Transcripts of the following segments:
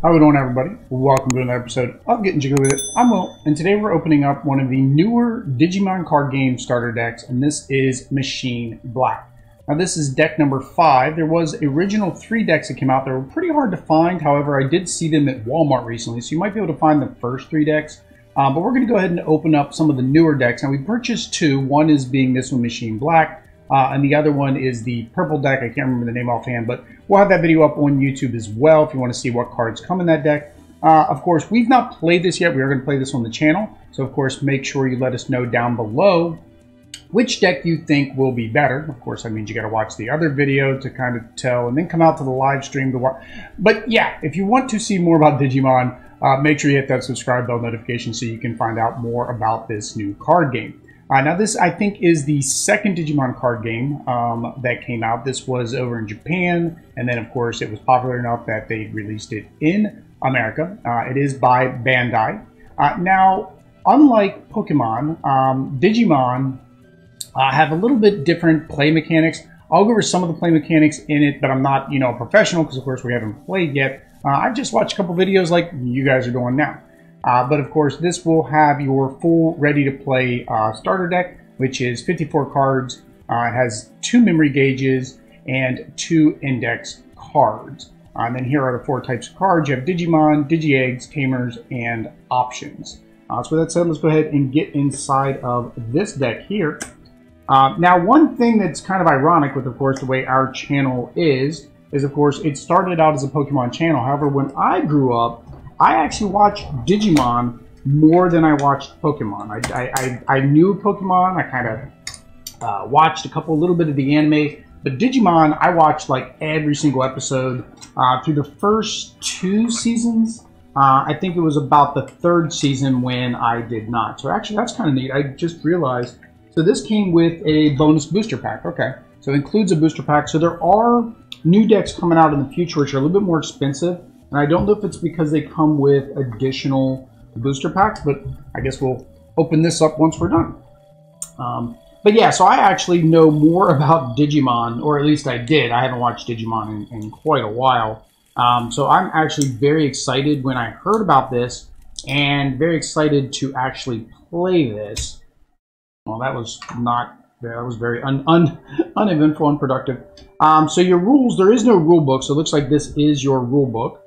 How we doing, everybody? Welcome to another episode of Getting Jiggy With It. I'm Will, and today we're opening up one of the newer Digimon card game starter decks, and this is Machine Black. Now this is deck number 5. There was original 3 decks that came out. They were pretty hard to find. However, I did see them at Walmart recently, so you might be able to find the first 3 decks. But we're going to go ahead and open up some of the newer decks. Now we purchased 2. One is being this one, Machine Black. And the other one is the purple deck. I can't remember the name offhand, but we'll have that video up on YouTube as well if you want to see what cards come in that deck. Of course, we've not played this yet. We are going to play this on the channel. So, of course, make sure you let us know down below which deck you think will be better. Of course, that means you got to watch the other video to kind of tell, and then come out to the live stream to watch. But yeah, if you want to see more about Digimon, make sure you hit that subscribe bell notification so you can find out more about this new card game. Now this, I think, is the second Digimon card game that came out. This was over in Japan, and then, of course, it was popular enough that they released it in America. It is by Bandai. Now, unlike Pokemon, Digimon have a little bit different play mechanics. I'll go over some of the play mechanics in it, but I'm not, a professional because, of course, we haven't played yet. I've just watched a couple videos like you guys are doing now. But of course, this will have your full ready-to-play starter deck, which is 54 cards. It has 2 memory gauges and 2 index cards. And then here are the 4 types of cards. You have Digimon, Digi-Eggs, Tamers, and Options. So with that said, let's go ahead and get inside of this deck here. Now, one thing that's kind of ironic with, of course, the way our channel is, of course, it started out as a Pokemon channel. However, when I grew up, I actually watched Digimon more than I watched Pokemon. I knew Pokemon. I kind of watched a little bit of the anime. But Digimon, I watched like every single episode through the first 2 seasons. I think it was about the 3rd season when I did not. So actually, that's kind of neat. I just realized. So this came with a bonus booster pack. Okay. So it includes a booster pack. So there are new decks coming out in the future which are a little bit more expensive. And I don't know if it's because they come with additional booster packs, but I guess we'll open this up once we're done. But yeah, so I actually know more about Digimon, or at least I did. I haven't watched Digimon in quite a while. So I'm actually very excited when I heard about this, and very excited to actually play this. Well, that was very uneventful, unproductive. So your rules, there is no rule book, so it looks like this is your rule book.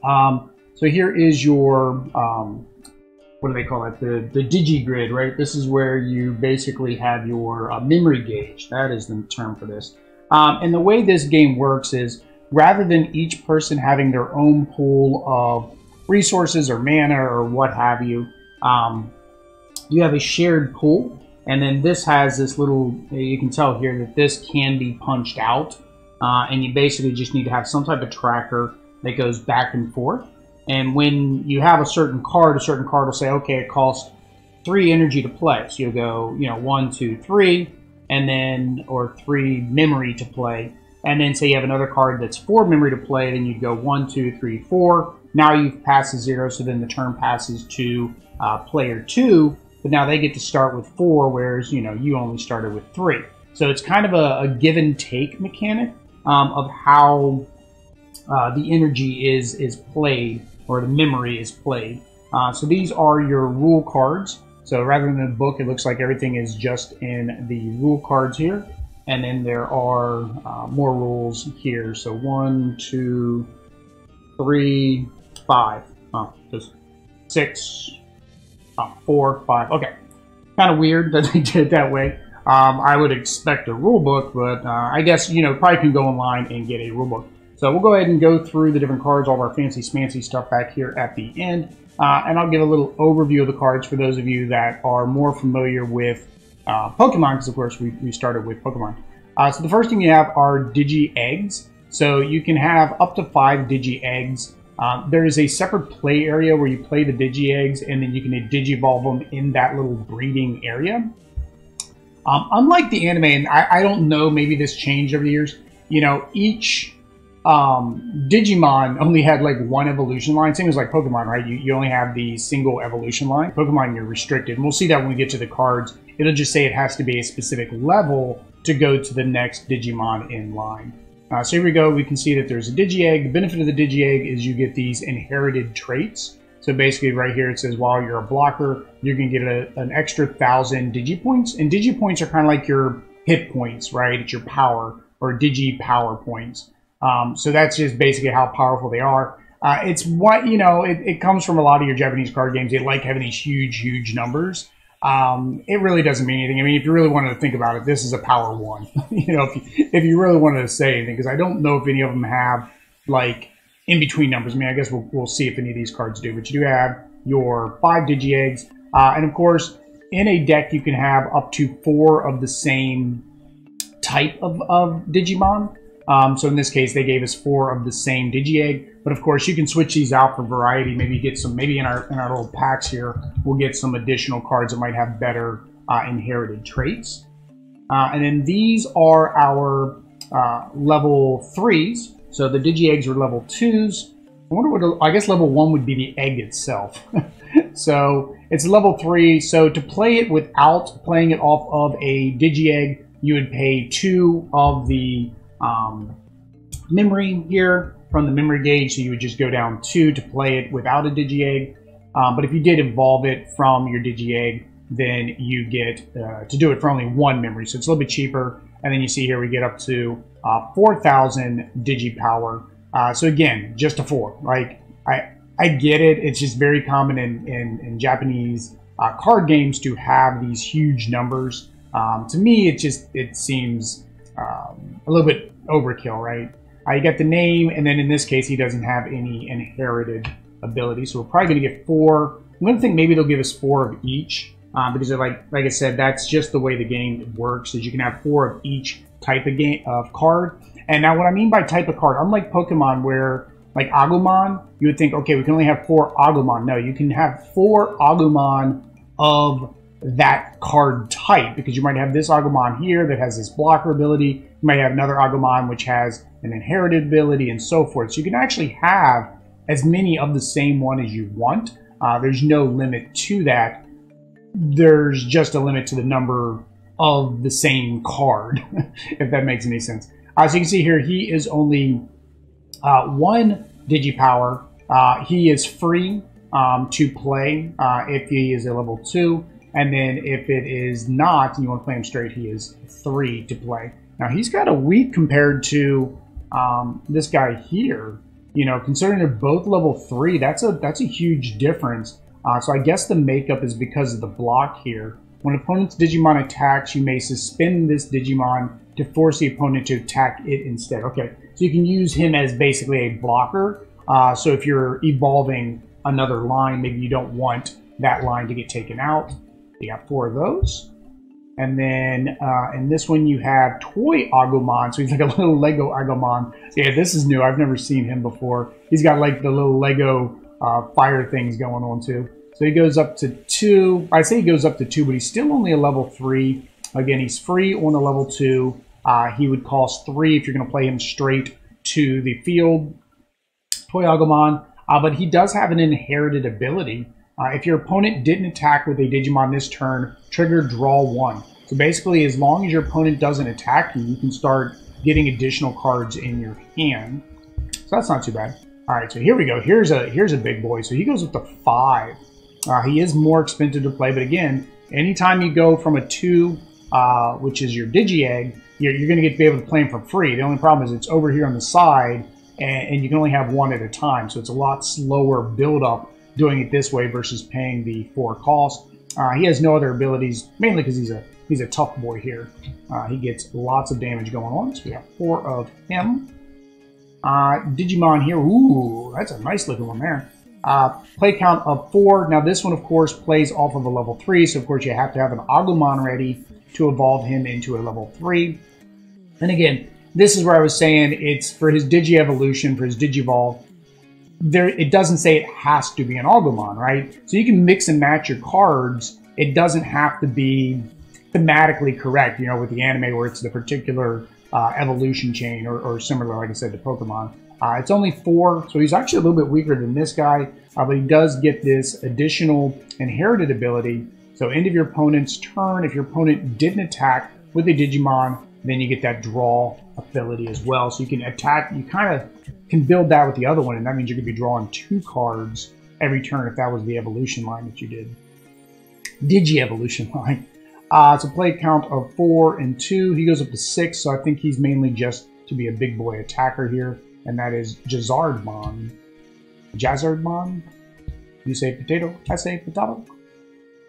So here is your, what do they call it? The Digi-Grid, right? This is where you basically have your memory gauge. That is the term for this. And the way this game works is, rather than each person having their own pool of resources or mana or what have you, you have a shared pool. And then this has this little, you can tell here that this can be punched out. And you basically just need to have some type of tracker that goes back and forth. And when you have a certain card will say, okay, it costs 3 energy to play. So you'll go, 1, 2, 3, and then, or 3 memory to play. And then say you have another card that's 4 memory to play, then you'd go 1, 2, 3, 4. Now you've passed the 0, so then the turn passes to player 2, but now they get to start with 4, whereas, you only started with 3. So it's kind of a give and take mechanic of how the energy is played, or the memory is played. So these are your rule cards. So rather than a book, it looks like everything is just in the rule cards here. And then there are more rules here. So 1, 2, 3, 5. Oh, just 6, 4, 5. Okay. Kind of weird that they did it that way. I would expect a rule book, but I guess, probably can go online and get a rule book. So we'll go ahead and go through the different cards, all of our fancy smancy stuff back here at the end. And I'll give a little overview of the cards for those of you that are more familiar with Pokemon, because of course we started with Pokemon. So the first thing you have are Digi-Eggs. So you can have up to 5 Digi-Eggs. There is a separate play area where you play the Digi-Eggs, and then you can Digivolve them in that little breeding area. Unlike the anime, and I don't know, maybe this changed over the years, each Digimon only had like 1 evolution line. Same as like Pokemon, right? You only have the single evolution line. Pokemon, you're restricted. And we'll see that when we get to the cards. It'll just say it has to be a specific level to go to the next Digimon in line. So here we go. We can see that there's a Digi-Egg. The benefit of the Digi-Egg is you get these inherited traits. So basically right here it says while you're a blocker, you're going to get an extra 1,000 Digi-Points. And Digi-Points are kind of like your hit points, right? It's your power or Digi-Power points. So that's just basically how powerful they are. It's what, you know, it comes from a lot of your Japanese card games. They like having these huge numbers. It really doesn't mean anything. I mean, if you really wanted to think about it, this is a power 1. You know, if you really wanted to say anything, because I don't know if any of them have like in between numbers. I mean, I guess we'll see if any of these cards do. But you do have your 5 Digi-Eggs, and of course, in a deck you can have up to 4 of the same type of Digimon. So in this case, they gave us 4 of the same Digi-Egg. But of course, you can switch these out for variety. Maybe get some. Maybe in our little packs here, we'll get some additional cards that might have better inherited traits. And then these are our level 3s. So the Digi-Eggs are level 2s. I wonder what. I guess level 1 would be the egg itself. So it's level 3. So to play it without playing it off of a Digi-Egg, you would pay 2 of the memory here from the memory gauge, so you would just go down 2 to play it without a Digi-Egg. But if you did evolve it from your Digi-Egg, then you get to do it for only 1 memory, so it's a little bit cheaper. And then you see here we get up to 4,000 Digi-Power. So again, just a 4. Like I get it. It's just very common in Japanese card games to have these huge numbers. To me, it seems a little bit overkill, right? You got the name, and then in this case, he doesn't have any inherited ability, so we're probably going to get 4. I'm going to think maybe they'll give us 4 of each, because like I said, that's just the way the game works, is you can have 4 of each type of card. And now what I mean by type of card, unlike Pokemon where, like Agumon, you would think, okay, we can only have 4 Agumon. No, you can have 4 Agumon of that card type, because you might have this Agumon here that has this blocker ability. You might have another Agumon which has an inherited ability, and so forth. So you can actually have as many of the same one as you want. There's no limit to that. There's just a limit to the number of the same card, if that makes any sense. So you can see here, he is only 1 Digipower. He is free to play if he is a level 2. And then if it is not, and you want to play him straight, he is 3 to play. Now he's got a weak compared to this guy here. You know, considering they're both level 3, that's a huge difference. So I guess the makeup is because of the block here. When an opponent's Digimon attacks, you may suspend this Digimon to force the opponent to attack it instead. Okay, so you can use him as basically a blocker. So if you're evolving another line, maybe you don't want that line to get taken out. You got 4 of those. And then in this one you have Toy Agumon. So he's like a little Lego Agumon. Yeah, this is new. I've never seen him before. He's got like the little Lego fire things going on too. So he goes up to 2. I say he goes up to 2, but he's still only a level 3. Again, he's free on a level 2. He would cost 3 if you're going to play him straight to the field. Toy Agumon. But he does have an inherited ability. If your opponent didn't attack with a Digimon this turn, trigger draw 1. So basically, as long as your opponent doesn't attack you, you can start getting additional cards in your hand. So that's not too bad. All right, so here we go. Here's a big boy. So he goes up to 5. He is more expensive to play, but again, anytime you go from a 2, which is your Digi-Egg, you're going to be able to play him for free. The only problem is it's over here on the side, and you can only have 1 at a time. So it's a lot slower build-up doing it this way versus paying the 4 cost. He has no other abilities, mainly because he's a tough boy here. He gets lots of damage going on, so we have 4 of him. Digimon here, ooh, that's a nice looking one there. Play count of 4. Now this one, of course, plays off of a level 3, so of course you have to have an Agumon ready to evolve him into a level 3. And again, this is where I was saying it's for his Digi-Evolution, for his Digivolve. It doesn't say it has to be an Agumon, right? So you can mix and match your cards. It doesn't have to be thematically correct, you know, with the anime where it's the particular evolution chain or similar, like I said, to Pokemon. It's only 4, so he's actually a little bit weaker than this guy, but he does get this additional inherited ability. So end of your opponent's turn, if your opponent didn't attack with a Digimon, then you get that draw ability as well. So you can attack, you kind of can build that with the other one, and that means you're going to be drawing 2 cards every turn if that was the evolution line that you did. Digi-evolution line. It's a play count of 4 and 2. He goes up to 6, so I think he's mainly just to be a big boy attacker here, and that is Jazzardmon. Jazzardmon? You say potato, I say potato.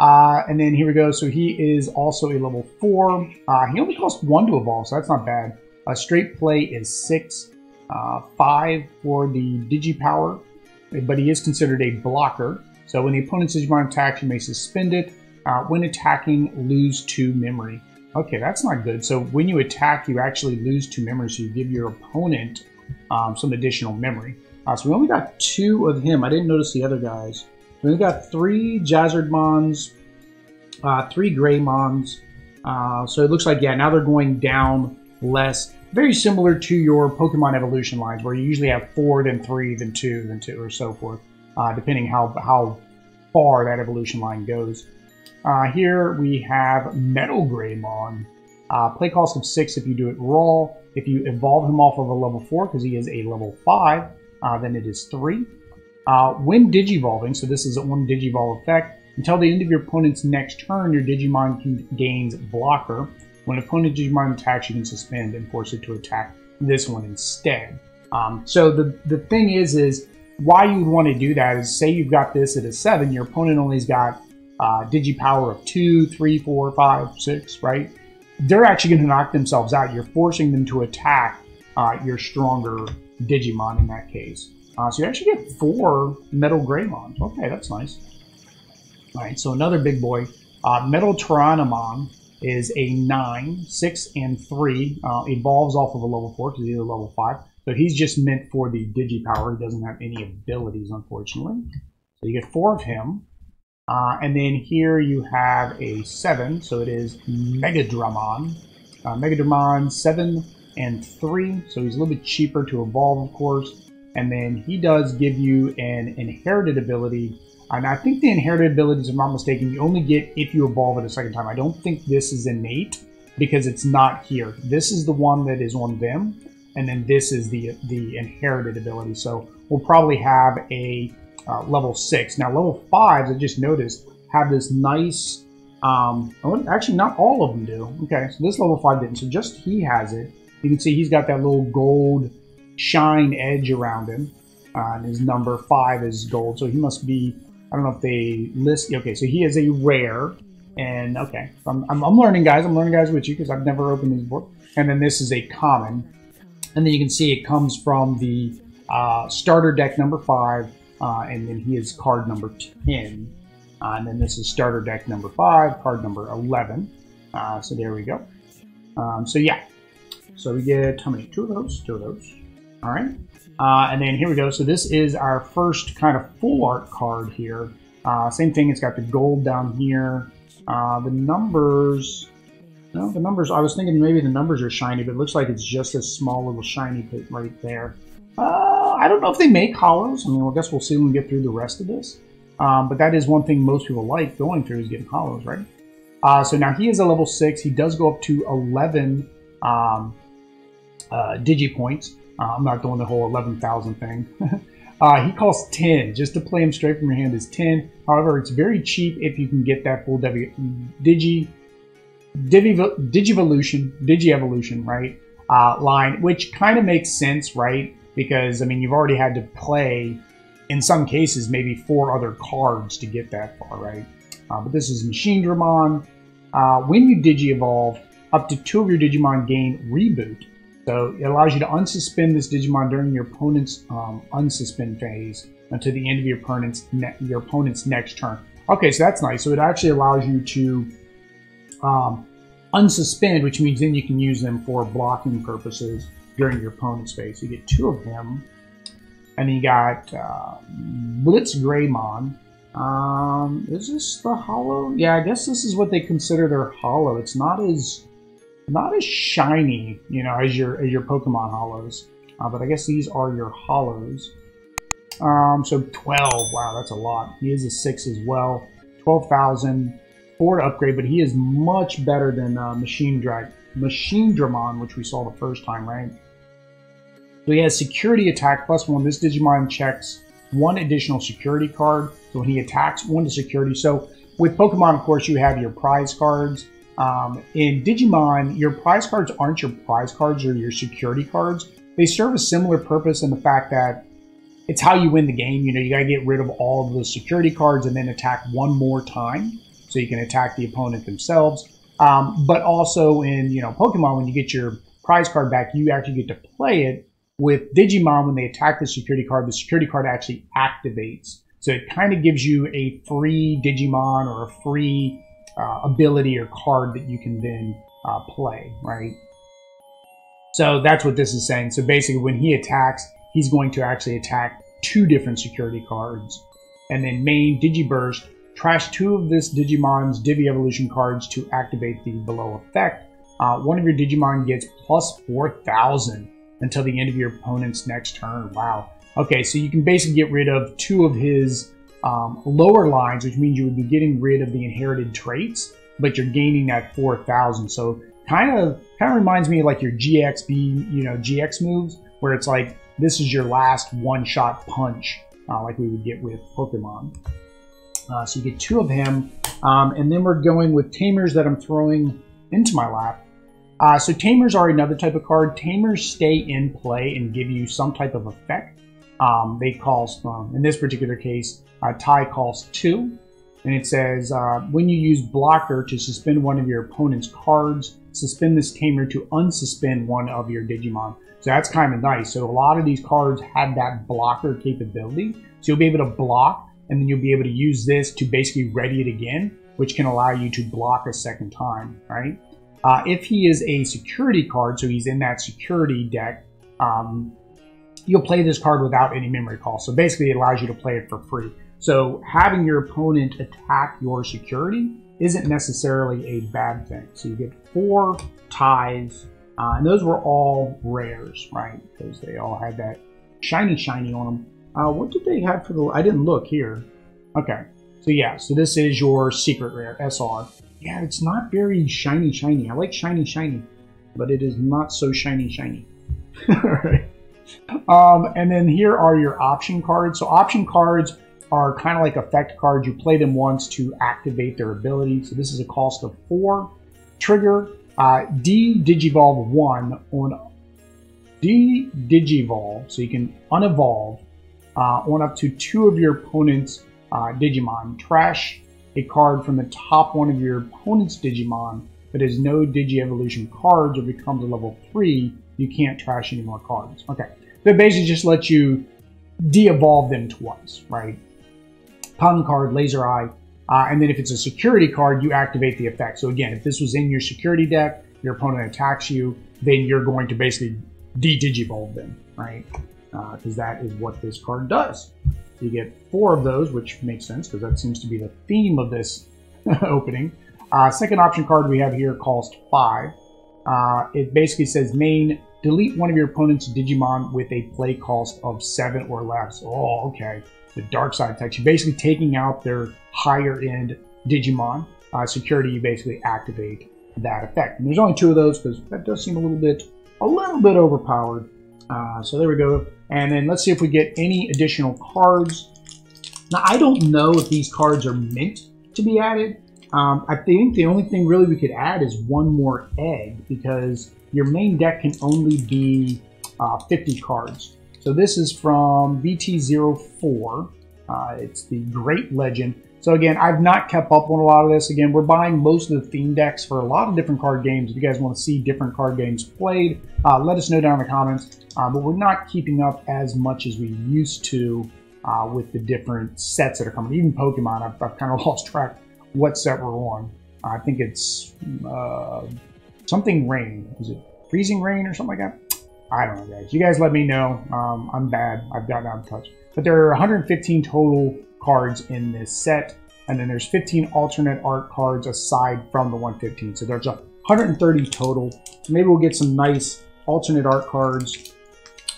And then here we go. So he is also a level 4. He only costs 1 to evolve, so that's not bad. Straight play is 6. 5 for the Digipower, but he is considered a blocker. So when the opponent's Digimon attacks, you may suspend it. When attacking, lose 2 memory. Okay, that's not good. So when you attack, you actually lose 2 memory, so you give your opponent some additional memory. So we only got 2 of him. I didn't notice the other guys. We got 3 Jazzardmons, 3 Greymons. So it looks like, yeah, now they're going down less. Very similar to your Pokemon evolution lines, where you usually have 4, then 3, then 2, then 2, or so forth, depending how far that evolution line goes. Here we have Metal Greymon. Play cost of 6 if you do it raw. If you evolve him off of a level 4, because he is a level 5, then it is 3. When Digivolving, so this is a 1 Digivolve effect, until the end of your opponent's next turn, your Digimon gains Blocker. When an opponent Digimon attacks, you can suspend and force it to attack this one instead. So the thing is why you would want to do that is, say you've got this at a 7, your opponent only's got Digipower of 2, 3, 4, 5, 6, right? They're actually going to knock themselves out. You're forcing them to attack your stronger Digimon in that case. So you actually get 4 Metal Greymons. Okay, that's nice. All right, so another big boy. Metal Tyrannomon is a 9, 6, and 3. Evolves off of a level 4 because he's a level 5. So he's just meant for the Digipower. He doesn't have any abilities, unfortunately. So you get 4 of him. And then here you have a 7. So it is Megadramon. Megadramon 7 and 3. So he's a little bit cheaper to evolve, of course. And then he does give you an inherited ability. And I think the inherited abilities, if I'm not mistaken, you only get if you evolve it a second time. I don't think this is innate because it's not here. This is the one that is on them, and then this is the inherited ability. So we'll probably have a level 6. Now level 5s, I just noticed, have this nice, actually not all of them do. Okay, so this level 5 didn't, so just he has it. You can see he's got that little gold shine edge around him. And his number 5 is gold, so he must be, I don't know if they list, okay, so he is a rare, and okay, I'm learning, guys. I'm learning, guys, with you, because I've never opened these before. And then this is a common, and then you can see it comes from the starter deck number 5, and then he is card number 10, and then this is starter deck number 5, card number 11. So there we go. So yeah, so we get how many? 2 of those, 2 of those. All right. And then here we go. So this is our first kind of full art card here. Same thing. It's got the gold down here. The numbers. No, the numbers. I was thinking maybe the numbers are shiny, but it looks like it's just a small little shiny bit right there. I don't know if they make holos. I mean, I guess we'll see when we get through the rest of this. But that is one thing most people like going through is getting holos, right? So now he is a level 6. He does go up to 11 Digi points. I'm not doing the whole 11,000 thing. He costs 10. Just to play him straight from your hand is 10. However, it's very cheap if you can get that full Digi-evolution, right? Line, which kind of makes sense, right? Because, I mean, you've already had to play, in some cases, maybe 4 other cards to get that far, right? But this is Machine Dramon. When you Digi-evolve, up to 2 of your Digimon gain Reboot. So it allows you to unsuspend this Digimon during your opponent's unsuspend phase until the end of your opponent's next turn. Okay, so that's nice. So it actually allows you to unsuspend, which means then you can use them for blocking purposes during your opponent's phase. So you get 2 of them. And then you got Blitz Greymon. Is this the holo? Yeah, I guess this is what they consider their holo. It's not as shiny, you know, as your Pokemon holos, but I guess these are your holos. So 12, wow, that's a lot. He is a 6 as well. 12,000, 4 to upgrade, but he is much better than Machine Machine Dramon, which we saw the first time, right? So he has security attack +1. This Digimon checks 1 additional security card. So when he attacks, 1 to security. So with Pokemon, of course, you have your prize cards. In Digimon, your prize cards aren't your prize cards or your security cards. They serve a similar purpose in the fact that it's how you win the game. You know, you got to get rid of all of the security cards and then attack 1 more time so you can attack the opponent themselves. But also in, you know, Pokemon, when you get your prize card back, you actually get to play it. With Digimon, when they attack the security card actually activates. So it kind of gives you a free Digimon or a free ability or card that you can then play, right? So that's what this is saying. So basically, when he attacks, he's going to actually attack 2 different security cards. And then main Digiburst, trash 2 of this Digimon's Divi Evolution cards to activate the below effect. One of your Digimon gets plus 4,000 until the end of your opponent's next turn. Wow. Okay, so you can basically get rid of 2 of his lower lines, which means you would be getting rid of the inherited traits, but you're gaining that 4,000. So kind of reminds me of like your GXB, you know, GX moves, where it's like this is your last one-shot punch, like we would get with Pokemon. So you get 2 of him, and then we're going with Tamers that I'm throwing into my lap. So Tamers are another type of card. Tamers stay in play and give you some type of effect. They cost, in this particular case, tie costs 2. And it says, when you use Blocker to suspend one of your opponent's cards, suspend this Tamer to unsuspend one of your Digimon. So that's kind of nice. So a lot of these cards have that blocker capability. So you'll be able to block, and then you'll be able to use this to basically ready it again, which can allow you to block a second time, right? If he is a security card, so he's in that security deck, you'll play this card without any memory cost. So basically it allows you to play it for free. So having your opponent attack your security isn't necessarily a bad thing. So you get 4 ties, and those were all rares, right? Because they all had that shiny on them. What did they have for the... I didn't look here. Okay. So yeah, so this is your secret rare, SR. Yeah, it's not very shiny. I like shiny, but it is not so shiny. Alright. And then here are your option cards. So option cards are kind of like effect cards. You play them once to activate their ability. So this is a cost of 4. Trigger, D-Digivolve 1 on D-Digivolve, so you can unevolve on up to 2 of your opponent's Digimon. Trash a card from the top 1 of your opponent's Digimon that has no Digi-Evolution cards or becomes a level 3, you can't trash any more cards. Okay, so it basically just lets you de-evolve them twice, right? Common card, Laser Eye, and then if it's a security card, you activate the effect. So again, if this was in your security deck, your opponent attacks you, then you're going to basically de-Digivolve them, right? Because that is what this card does. You get 4 of those, which makes sense because that seems to be the theme of this opening. Second option card we have here costs 5. It basically says main, delete one of your opponent's Digimon with a play cost of 7 or less. Oh, okay. The dark side text. You're basically taking out their higher end Digimon. Security, you basically activate that effect. And there's only 2 of those because that does seem a little bit overpowered. So there we go. And then let's see if we get any additional cards. Now, I don't know if these cards are meant to be added. I think the only thing really we could add is 1 more egg because your main deck can only be 50 cards. So this is from BT04. It's the Great Legend. So again, I've not kept up on a lot of this. Again, we're buying most of the theme decks for a lot of different card games. If you guys want to see different card games played, let us know down in the comments. But we're not keeping up as much as we used to with the different sets that are coming. Even Pokemon, I've kind of lost track what set we're on. I think it's something rain. Is it freezing rain or something like that? I don't know, guys. You guys let me know. I'm bad. I've gotten out of touch. But there are 115 total cards in this set, and then there's 15 alternate art cards aside from the 115. So there's 130 total. So maybe we'll get some nice alternate art cards.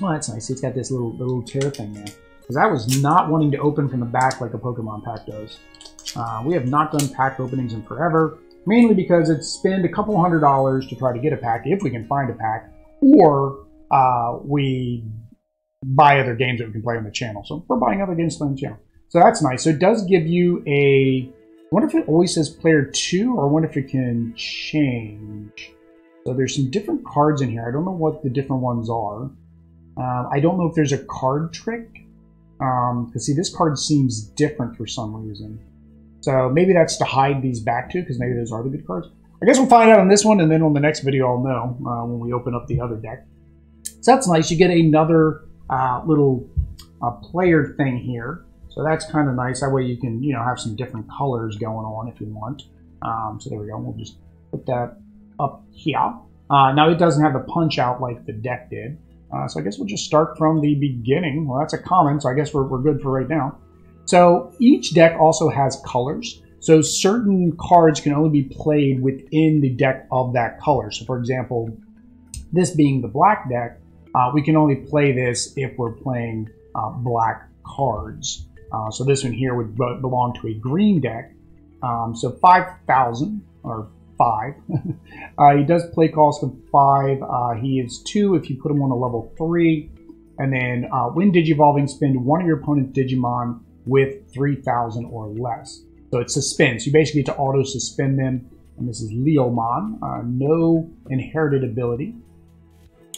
Well, that's nice. It's got this little tear thing there. Because I was not wanting to open from the back like a Pokemon pack does. We have not done pack openings in forever. mainly because it's spend a couple $100 to try to get a pack, if we can find a pack, or we buy other games that we can play on the channel. So we're buying other games to play on the channel. So that's nice. So it does give you a... I wonder if it always says player 2, or I wonder if it can change. So there's some different cards in here. I don't know what the different ones are. I don't know if there's a card trick. Because see, this card seems different for some reason. So maybe that's to hide these back to, because maybe those are the good cards. I guess we'll find out on this one, and then on the next video I'll know when we open up the other deck. So that's nice. You get another little player thing here. So that's kind of nice. That way you can, have some different colors going on if you want. So there we go. We'll just put that up here. Now it doesn't have the punch out like the deck did. So I guess we'll just start from the beginning. Well, that's a common, so I guess we're good for right now. So each deck also has colors. So certain cards can only be played within the deck of that color. So for example, this being the black deck, we can only play this if we're playing black cards. So this one here would belong to a green deck. So 5,000, or 5. He does play cost of 5. He is 2 if you put him on a level 3. And then when digivolving, spend one of your opponent's Digimon with 3,000 or less. So it suspends. You basically get to auto-suspend them. And this is Leomon. No inherited ability.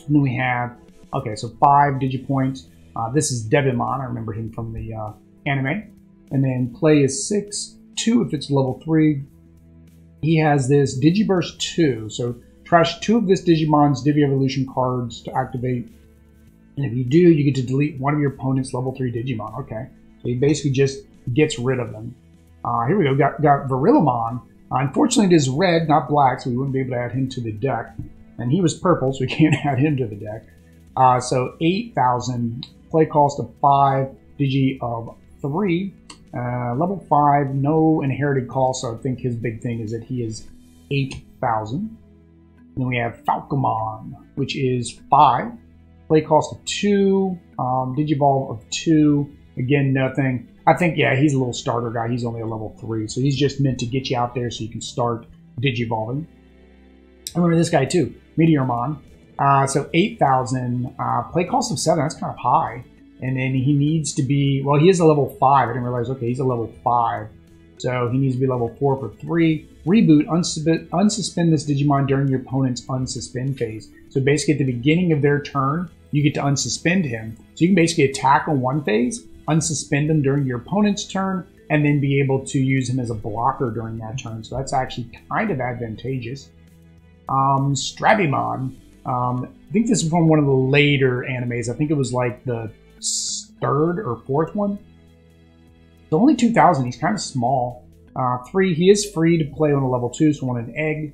And then we have, okay, so 5 Digipoints. This is Devimon. I remember him from the anime. And then play is 6. 2 if it's level 3. He has this Digiburst 2, so trash 2 of this Digimon's Divi Evolution cards to activate. And if you do, you get to delete one of your opponent's level 3 Digimon. Okay, so he basically just gets rid of them. Here we go, got Virillamon. Unfortunately, it is red, not black, so we wouldn't be able to add him to the deck. And he was purple, so we can't add him to the deck. So 8,000, play cost of 5, Digi of 3. Level 5, no inherited cost, so I think his big thing is that he is 8,000. Then we have Falcomon, which is 5. Play cost of 2. Digivolve of 2. Again, nothing. I think, yeah, he's a little starter guy. He's only a level 3, so he's just meant to get you out there so you can start Digivolving. I remember this guy too, Meteormon. So 8,000. Play cost of 7. That's kind of high. And then he needs to be, well, he is a level 5. I didn't realize, okay, he's a level 5. So he needs to be level 4 for 3. Reboot, unsuspend this Digimon during your opponent's unsuspend phase. So basically at the beginning of their turn, you get to unsuspend him. So you can basically attack on one phase, unsuspend him during your opponent's turn, and then be able to use him as a blocker during that turn. So that's actually kind of advantageous. Strabimon. I think this is from one of the later animes. I think it was like the 3rd or 4th one. So only 2,000. He's kind of small. 3. He is free to play on a level 2, so on an egg.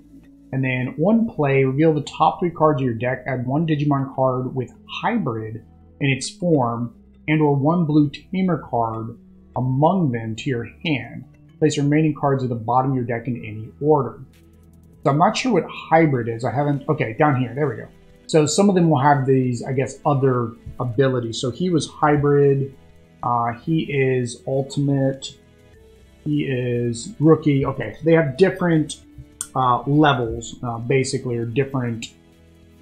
And then 1 play, reveal the top 3 cards of your deck. Add 1 Digimon card with hybrid in its form, and or 1 blue tamer card among them to your hand. Place the remaining cards at the bottom of your deck in any order. So I'm not sure what hybrid is. I haven't. Okay, down here. There we go. So some of them will have these, I guess, other abilities. So he was hybrid. He is ultimate. He is rookie. Okay, so they have different levels, basically, or different,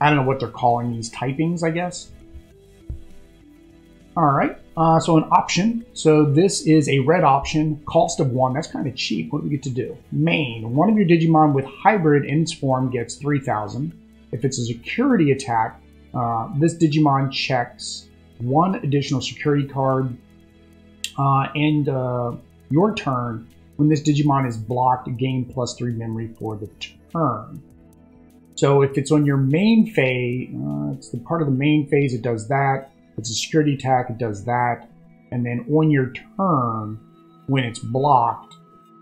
I don't know what they're calling these typings, I guess. All right, so an option. So this is a red option, cost of 1. That's kind of cheap. What do we get to do? Main. One of your Digimon with hybrid in its form gets 3,000. If it's a security attack, this Digimon checks 1 additional security card. And your turn, when this Digimon is blocked, gain +3 memory for the turn. So if it's on your main phase, it's the part of the main phase, it does that. If it's a security attack, it does that. And then on your turn, when it's blocked,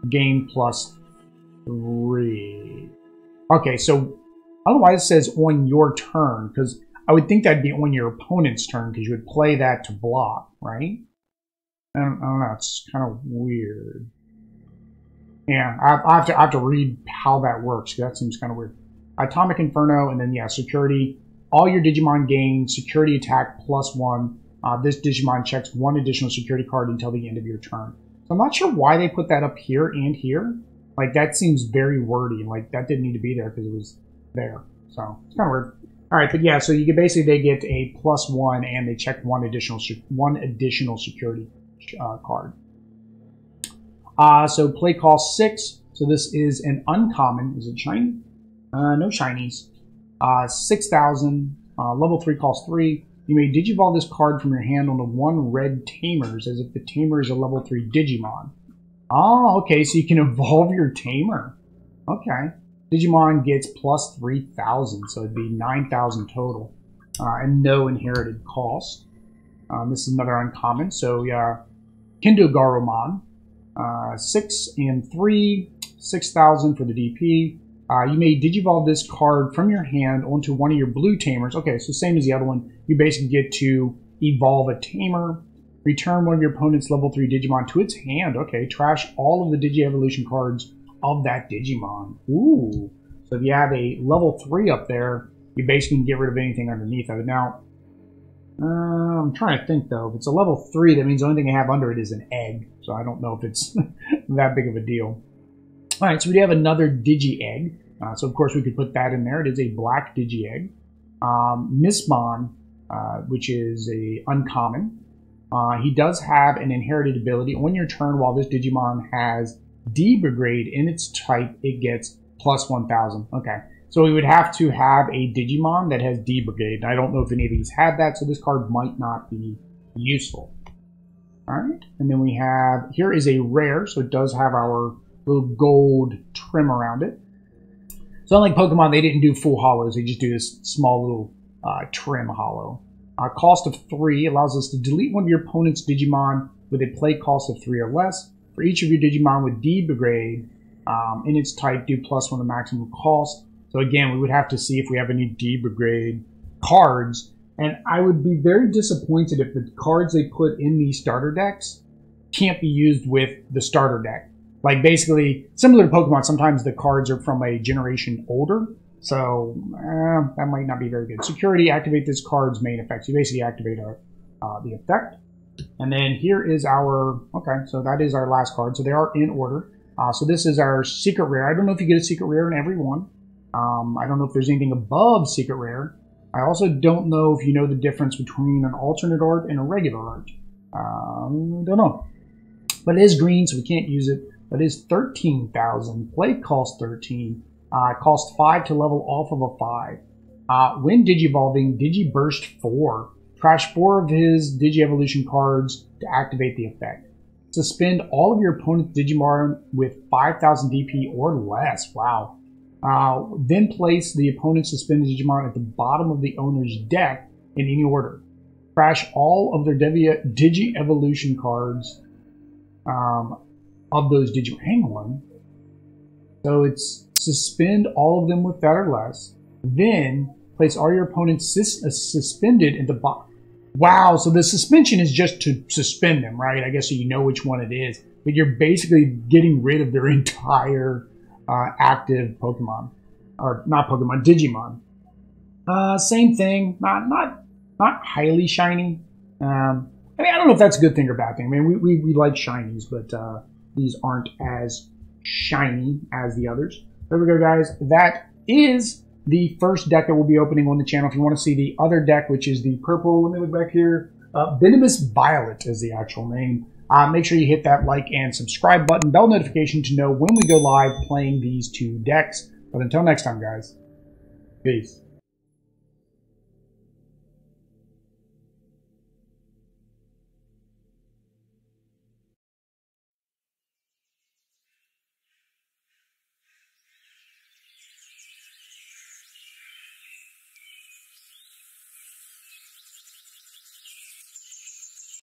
gain +3. Okay, so otherwise it says on your turn, because I would think that'd be on your opponent's turn, because you would play that to block, right? I don't know, it's kind of weird. Yeah, I have to read how that works, because that seems kind of weird. Atomic Inferno, and then, yeah, security. All your Digimon gain security attack +1. This Digimon checks 1 additional security card until the end of your turn. So I'm not sure why they put that up here and here. Like, that seems very wordy, and like, that didn't need to be there because it was there. So, it's kind of weird. Alright, but yeah, so you get basically, they get a +1, and they check one additional security card. So play cost 6. So this is an uncommon. Is it shiny? No shinies. 6,000. Level 3 cost 3. You may digivolve this card from your hand onto 1 red Tamers as if the Tamer is a level 3 Digimon. Oh, okay, so you can evolve your Tamer. Okay. Digimon gets plus 3,000, so it'd be 9,000 total. And no inherited cost. This is another uncommon. So, yeah, Kindogaromon. 6 and 3, 6,000 for the DP. You may digivolve this card from your hand onto one of your blue Tamers. Okay, so same as the other one. You basically get to evolve a Tamer. Return one of your opponent's level 3 Digimon to its hand. Okay, trash all of the Digi-Evolution cards of that Digimon. Ooh. So if you have a level 3 up there, you basically can get rid of anything underneath of it. Now, I'm trying to think, though. If it's a level 3, that means the only thing I have under it is an egg. So I don't know if it's that big of a deal. All right, so we do have another Digi-Egg. So, of course, we could put that in there. It is a black Digi-Egg. Mistmon, which is a uncommon. He does have an inherited ability. On your turn, while this Digimon has D-Brigade in its type, it gets plus 1,000. Okay. So we would have to have a Digimon that has D-Brigade. I don't know if any of these had that, so this card might not be useful. Alright, and then we have, here is a rare, so it does have our little gold trim around it. So unlike Pokemon, they didn't do full holos, they just do this small little trim holo. Cost of 3 allows us to delete one of your opponent's Digimon with a play cost of 3 or less. For each of your Digimon with D-Brigade in its type, do +1 the maximum cost. So again, we would have to see if we have any D-Brigade cards. And I would be very disappointed if the cards they put in these starter decks can't be used with the starter deck. Like basically, similar to Pokemon, sometimes the cards are from a generation older. So that might not be very good. Security, activate this card's main effects. You basically activate the effect. And then here is our, okay, so that is our last card. So they are in order. So this is our secret rare. I don't know if you get a secret rare in every one. I don't know if there's anything above secret rare. I also don't know if you know the difference between an alternate art and a regular art. Don't know. But it is green, so we can't use it. But it is 13,000. Play cost 13. Cost 5 to level off of a 5. When Digivolving, Digiburst 4. Trash 4 of his Digi-Evolution cards to activate the effect. Suspend all of your opponent's Digimon with 5,000 DP or less. Wow. Then place the opponent's suspended Digimon at the bottom of the owner's deck in any order. Trash all of their Digi-Evolution cards of those Digimon. Hang on. So it's suspend all of them with that or less. Then place all your opponents suspended in the bottom. Wow, so the suspension is just to suspend them, right? I guess so you know which one it is. But you're basically getting rid of their entire active Pokemon. Or not Pokemon, Digimon. Same thing. Not highly shiny. I mean, I don't know if that's a good thing or bad thing. I mean, we like shinies, but these aren't as shiny as the others. There we go, guys. That is the first deck that we'll be opening on the channel. If you want to see the other deck, which is the purple, let me look back here. Venomous Violet is the actual name. Make sure you hit that like and subscribe button, bell notification to know when we go live playing these two decks. But until next time, guys, peace.